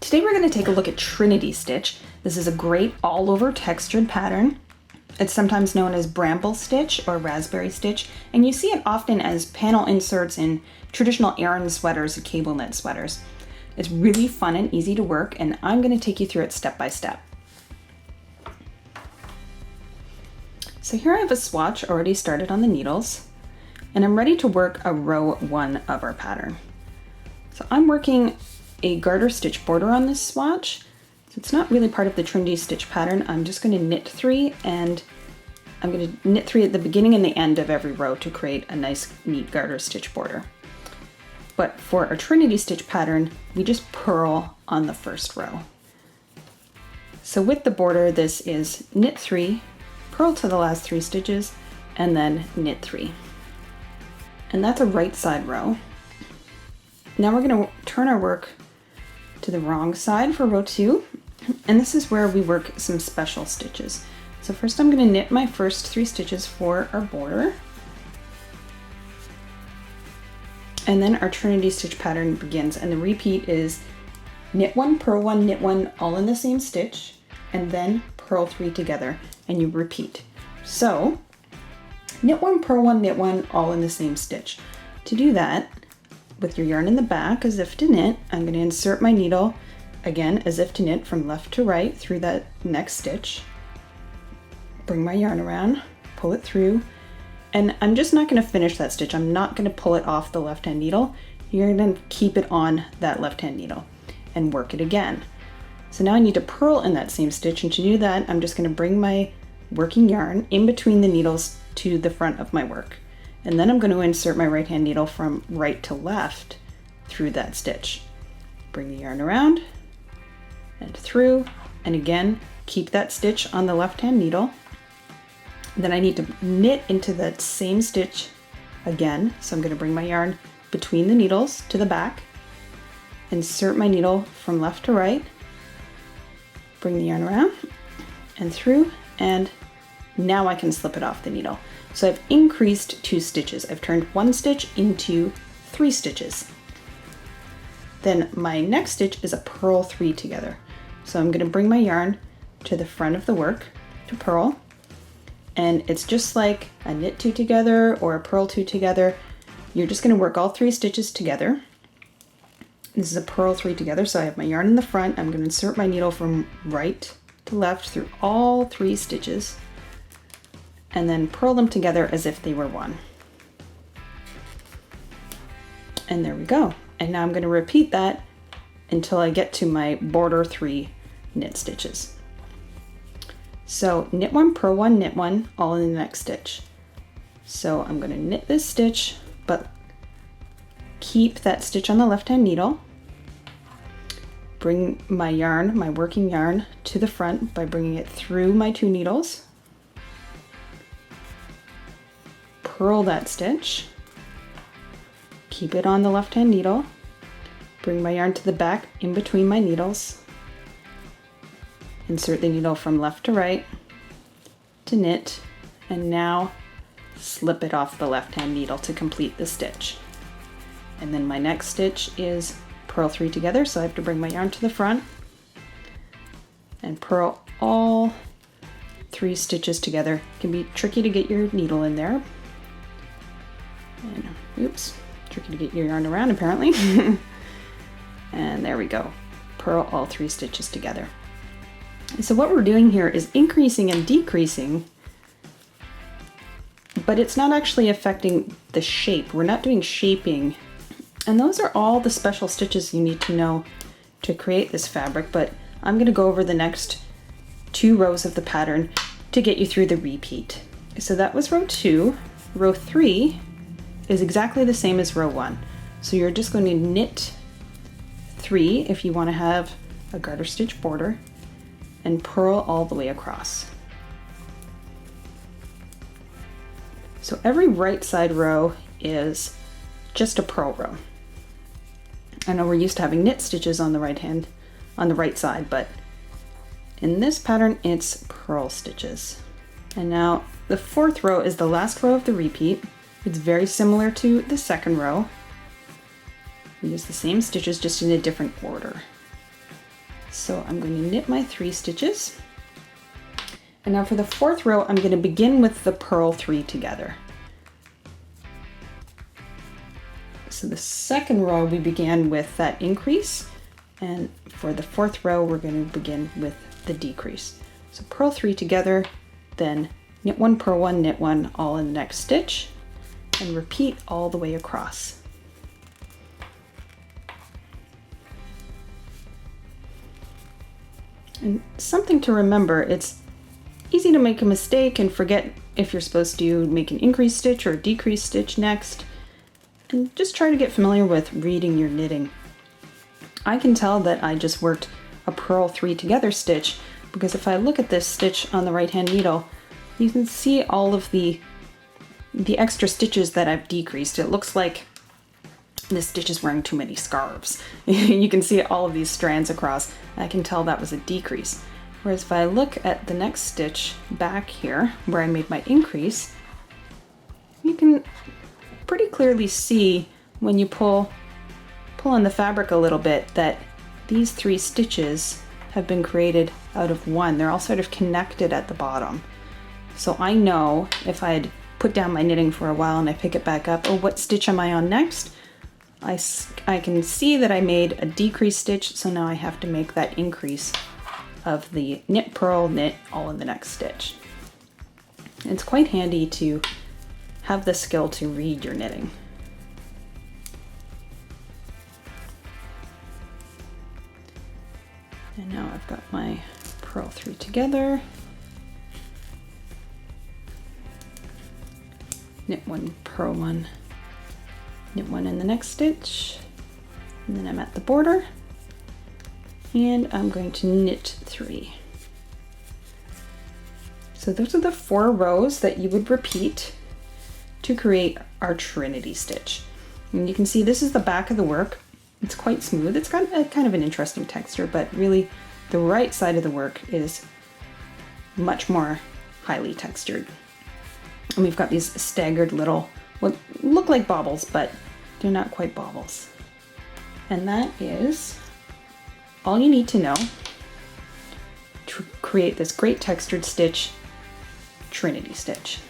Today we're going to take a look at Trinity Stitch. This is a great all-over textured pattern. It's sometimes known as bramble stitch or raspberry stitch, and you see it often as panel inserts in traditional Aran sweaters and cable knit sweaters. It's really fun and easy to work, and I'm going to take you through it step by step. So here I have a swatch already started on the needles, and I'm ready to work a row 1 of our pattern. So I'm working a garter stitch border on this swatch. So it's not really part of the Trinity Stitch pattern. I'm just going to knit 3, and I'm going to knit 3 at the beginning and the end of every row to create a nice neat garter stitch border. But for a Trinity Stitch pattern, we just purl on the first row. So with the border, this is knit 3, purl to the last 3 stitches, and then knit 3. And that's a right side row. Now we're going to turn our work to the wrong side for row 2, and this is where we work some special stitches. So first I'm going to knit my first 3 stitches for our border, and then our Trinity Stitch pattern begins, and the repeat is knit 1, purl 1, knit 1, all in the same stitch, and then purl 3 together, and you repeat. So knit 1, purl 1, knit 1, all in the same stitch. To do that, with your yarn in the back as if to knit, I'm going to insert my needle again as if to knit from left to right through that next stitch. Bring my yarn around, pull it through, and I'm just not going to finish that stitch. I'm not going to pull it off the left hand needle. You're going to keep it on that left hand needle and work it again. So now I need to purl in that same stitch, and to do that I'm just going to bring my working yarn in between the needles to the front of my work. And then I'm going to insert my right hand needle from right to left through that stitch. Bring the yarn around and through, and again, keep that stitch on the left hand needle. Then I need to knit into that same stitch again. So I'm going to bring my yarn between the needles to the back, insert my needle from left to right, bring the yarn around and through, and now I can slip it off the needle. So I've increased 2 stitches. I've turned 1 stitch into 3 stitches. Then my next stitch is a purl 3 together. So I'm going to bring my yarn to the front of the work to purl. And it's just like a knit 2 together or a purl 2 together. You're just going to work all 3 stitches together. This is a purl 3 together. So I have my yarn in the front. I'm going to insert my needle from right to left through all 3 stitches, and then purl them together as if they were one. And there we go. And now I'm going to repeat that until I get to my border 3 knit stitches. So knit 1, purl 1, knit 1, all in the next stitch. So I'm going to knit this stitch, but keep that stitch on the left hand needle. Bring my yarn, my working yarn, to the front by bringing it through my 2 needles. Purl that stitch, keep it on the left hand needle, bring my yarn to the back in between my needles, insert the needle from left to right to knit, and now slip it off the left hand needle to complete the stitch. And then my next stitch is purl 3 together, so I have to bring my yarn to the front and purl all 3 stitches together. It can be tricky to get your needle in there. And oops, tricky to get your yarn around apparently. And there we go. Purl all 3 stitches together. So what we're doing here is increasing and decreasing, but it's not actually affecting the shape. We're not doing shaping. And those are all the special stitches you need to know to create this fabric, but I'm going to go over the next 2 rows of the pattern to get you through the repeat. So that was row 2. Row 3 is exactly the same as row 1. So you're just going to knit 3 if you want to have a garter stitch border, and purl all the way across. So every right side row is just a purl row. I know we're used to having knit stitches on the right side, but in this pattern it's purl stitches. And now the 4th row is the last row of the repeat. It's very similar to the 2nd row. We use the same stitches, just in a different order. So I'm going to knit my 3 stitches. And now for the 4th row, I'm going to begin with the purl 3 together. So the 2nd row, we began with that increase. And for the 4th row, we're going to begin with the decrease. So purl 3 together, then knit 1, purl 1, knit 1, all in the next stitch, and repeat all the way across. And something to remember, it's easy to make a mistake and forget if you're supposed to make an increase stitch or a decrease stitch next. And just try to get familiar with reading your knitting. I can tell that I just worked a purl 3 together stitch because if I look at this stitch on the right hand needle, you can see all of the extra stitches that I've decreased. It looks like this stitch is wearing too many scarves. You can see all of these strands across. I can tell that was a decrease. Whereas if I look at the next stitch back here where I made my increase, you can pretty clearly see when you pull on the fabric a little bit that these 3 stitches have been created out of one. They're all sort of connected at the bottom. So I know if I'd put down my knitting for a while and I pick it back up, oh, what stitch am I on next? I can see that I made a decrease stitch, so now I have to make that increase of the knit, purl, knit, all in the next stitch. It's quite handy to have the skill to read your knitting. And now I've got my purl 3 together. Knit 1, purl 1, knit 1 in the next stitch, and then I'm at the border, and I'm going to knit 3. So those are the 4 rows that you would repeat to create our Trinity stitch. And you can see this is the back of the work. It's quite smooth. It's got a kind of an interesting texture, but really the right side of the work is much more highly textured. And we've got these staggered little, what look like baubles, but they're not quite baubles. And that is all you need to know to create this great textured stitch, Trinity stitch.